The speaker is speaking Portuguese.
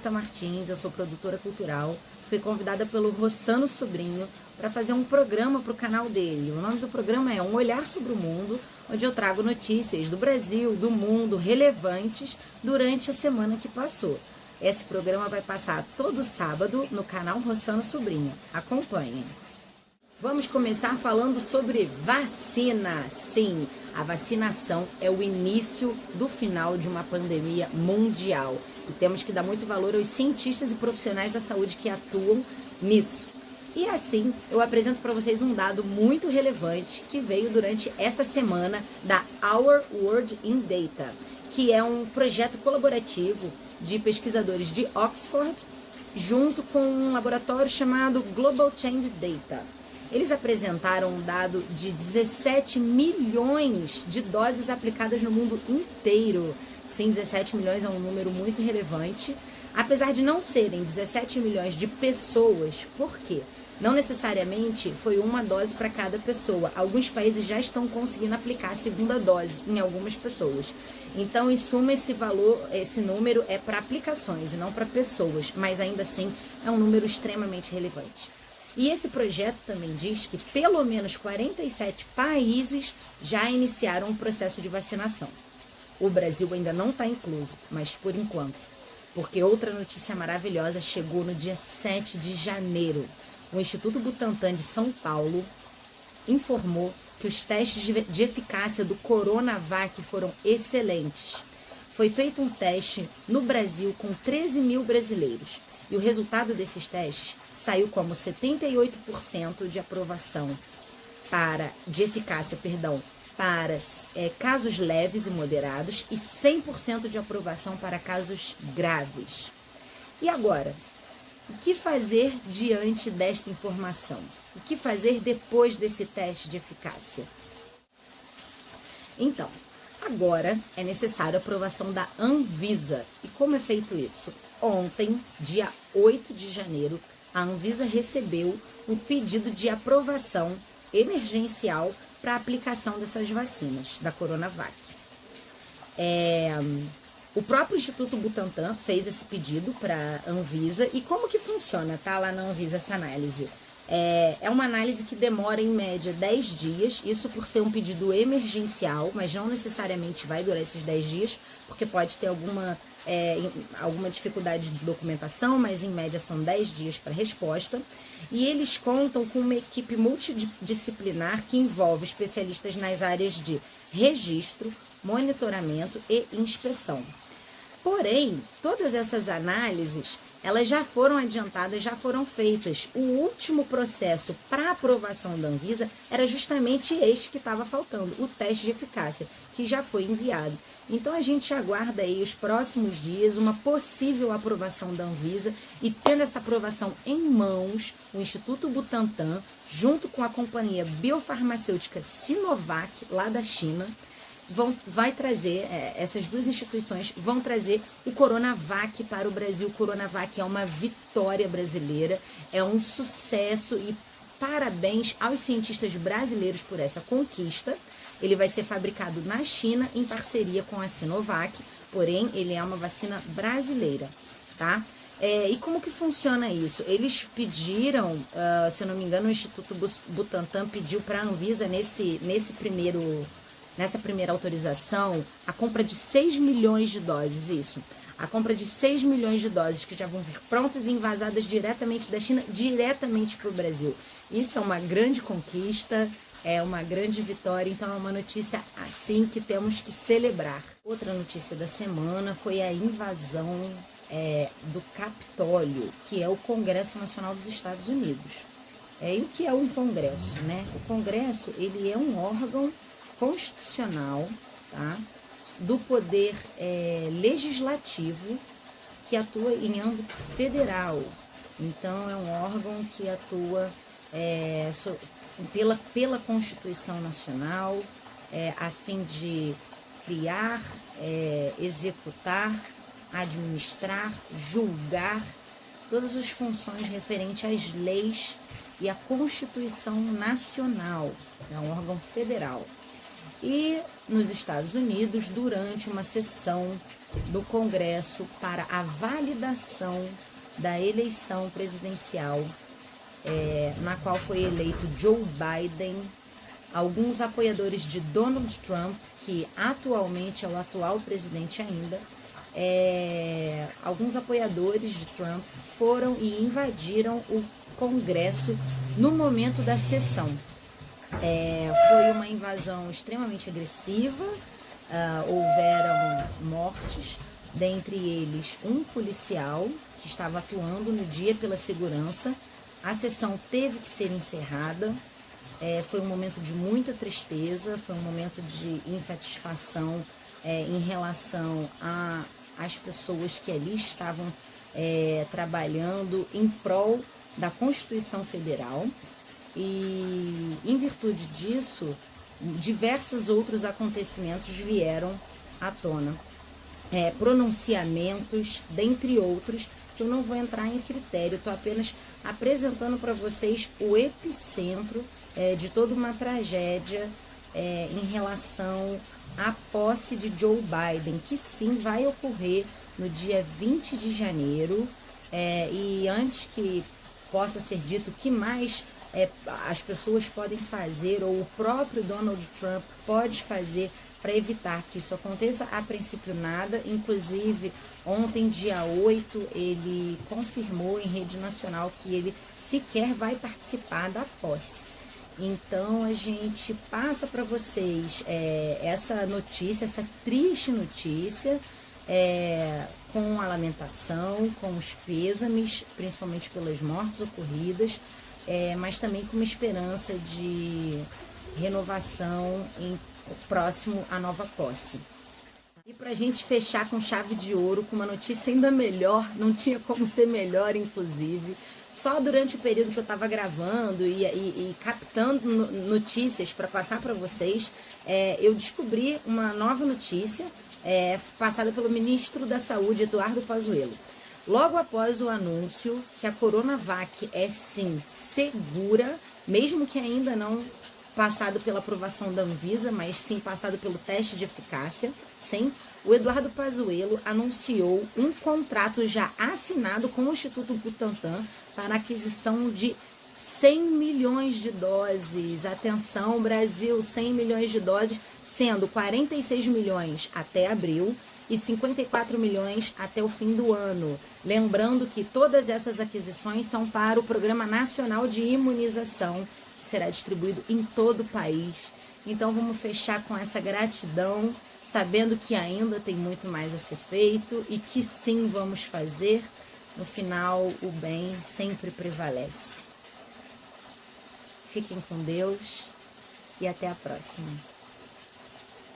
Renata Martins, eu sou produtora cultural. Fui convidada pelo Rossano Sobrinho para fazer um programa para o canal dele. O nome do programa é Um Olhar sobre o Mundo, onde eu trago notícias do Brasil, do mundo, relevantes durante a semana que passou. Esse programa vai passar todo sábado no canal Rossano Sobrinho. Acompanhem. Vamos começar falando sobre vacina. Sim, a vacinação é o início do final de uma pandemia mundial. E temos que dar muito valor aos cientistas e profissionais da saúde que atuam nisso. E assim, eu apresento para vocês um dado muito relevante que veio durante essa semana da Our World in Data, que é um projeto colaborativo de pesquisadores de Oxford, junto com um laboratório chamado Global Change Data. Eles apresentaram um dado de 17 milhões de doses aplicadas no mundo inteiro. Sim, 17 milhões é um número muito relevante, apesar de não serem 17 milhões de pessoas. Por quê? Não necessariamente foi uma dose para cada pessoa. Alguns países já estão conseguindo aplicar a segunda dose em algumas pessoas. Então, em suma, esse valor, esse número é para aplicações e não para pessoas, mas ainda assim é um número extremamente relevante. E esse projeto também diz que pelo menos 47 países já iniciaram um processo de vacinação. O Brasil ainda não está incluso, mas por enquanto. Porque outra notícia maravilhosa chegou no dia 7 de janeiro. O Instituto Butantan de São Paulo informou que os testes de eficácia do Coronavac foram excelentes. Foi feito um teste no Brasil com 13 mil brasileiros. E o resultado desses testes saiu como 78% de aprovação de eficácia, para casos leves e moderados e 100% de aprovação para casos graves. E agora, o que fazer diante desta informação? O que fazer depois desse teste de eficácia? Então, agora é necessário a aprovação da Anvisa. E como é feito isso? Ontem, dia 8 de janeiro, a Anvisa recebeu um pedido de aprovação emergencial para a aplicação dessas vacinas da Coronavac. O próprio Instituto Butantan fez esse pedido para a Anvisa. E como que funciona, tá, lá na Anvisa essa análise? É uma análise que demora em média 10 dias, isso por ser um pedido emergencial, mas não necessariamente vai durar esses 10 dias, porque pode ter alguma dificuldade de documentação, mas em média são 10 dias para resposta. E eles contam com uma equipe multidisciplinar que envolve especialistas nas áreas de registro, monitoramento e inspeção. Porém, todas essas análises, elas já foram adiantadas, já foram feitas. O último processo para aprovação da Anvisa era justamente este que estava faltando, o teste de eficácia, que já foi enviado. Então, a gente aguarda aí os próximos dias uma possível aprovação da Anvisa e tendo essa aprovação em mãos, o Instituto Butantan, junto com a companhia biofarmacêutica Sinovac, lá da China, essas duas instituições vão trazer o Coronavac para o Brasil. O Coronavac é uma vitória brasileira, é um sucesso e parabéns aos cientistas brasileiros por essa conquista. Ele vai ser fabricado na China em parceria com a Sinovac, porém ele é uma vacina brasileira, tá? E como que funciona isso? Eles pediram, se eu não me engano, o Instituto Butantan pediu para a Anvisa nessa primeira autorização, a compra de 6 milhões de doses, isso. A compra de 6 milhões de doses que já vão vir prontas e envasadas diretamente da China, diretamente para o Brasil. Isso é uma grande conquista, é uma grande vitória, então é uma notícia assim que temos que celebrar. Outra notícia da semana foi a invasão do Capitólio, que é o Congresso Nacional dos Estados Unidos. E o que é um Congresso, né? O Congresso, ele é um órgão constitucional, tá, do poder legislativo que atua em âmbito federal. Então, é um órgão que atua pela Constituição Nacional, a fim de criar, executar, administrar, julgar todas as funções referentes às leis e à Constituição Nacional. É um órgão federal. e nos Estados Unidos, durante uma sessão do Congresso para a validação da eleição presidencial, na qual foi eleito Joe Biden, alguns apoiadores de Donald Trump, que atualmente é o atual presidente ainda, alguns apoiadores de Trump foram e invadiram o Congresso no momento da sessão. Foi uma invasão extremamente agressiva, houveram mortes, dentre eles um policial que estava atuando no dia pela segurança. A sessão teve que ser encerrada. Foi um momento de muita tristeza, foi um momento de insatisfação em relação às pessoas que ali estavam trabalhando em prol da Constituição Federal. E, em virtude disso, diversos outros acontecimentos vieram à tona. Pronunciamentos, dentre outros, que eu não vou entrar em critério, estou apenas apresentando para vocês o epicentro de toda uma tragédia em relação à posse de Joe Biden, que sim vai ocorrer no dia 20 de janeiro. E antes que possa ser dito o que mais as pessoas podem fazer, ou o próprio Donald Trump pode fazer para evitar que isso aconteça, a princípio nada. Inclusive, ontem, dia 8, ele confirmou em rede nacional que ele sequer vai participar da posse. Então, a gente passa para vocês essa notícia, essa triste notícia, com a lamentação, com os pêsames, principalmente pelas mortes ocorridas, mas também com uma esperança de renovação próximo à nova posse. E para a gente fechar com chave de ouro, com uma notícia ainda melhor, não tinha como ser melhor, inclusive, só durante o período que eu estava gravando e captando notícias para passar para vocês, eu descobri uma nova notícia passada pelo ministro da Saúde, Eduardo Pazuello. Logo após o anúncio que a Coronavac é sim segura, mesmo que ainda não passado pela aprovação da Anvisa, mas sim passado pelo teste de eficácia, sim, o Eduardo Pazuello anunciou um contrato já assinado com o Instituto Butantan para a aquisição de 100 milhões de doses. Atenção, Brasil, 100 milhões de doses, sendo 46 milhões até abril e 54 milhões até o fim do ano. Lembrando que todas essas aquisições são para o Programa Nacional de Imunização, que será distribuído em todo o país. Então vamos fechar com essa gratidão, sabendo que ainda tem muito mais a ser feito e que sim, vamos fazer. No final, o bem sempre prevalece. Fiquem com Deus e até a próxima.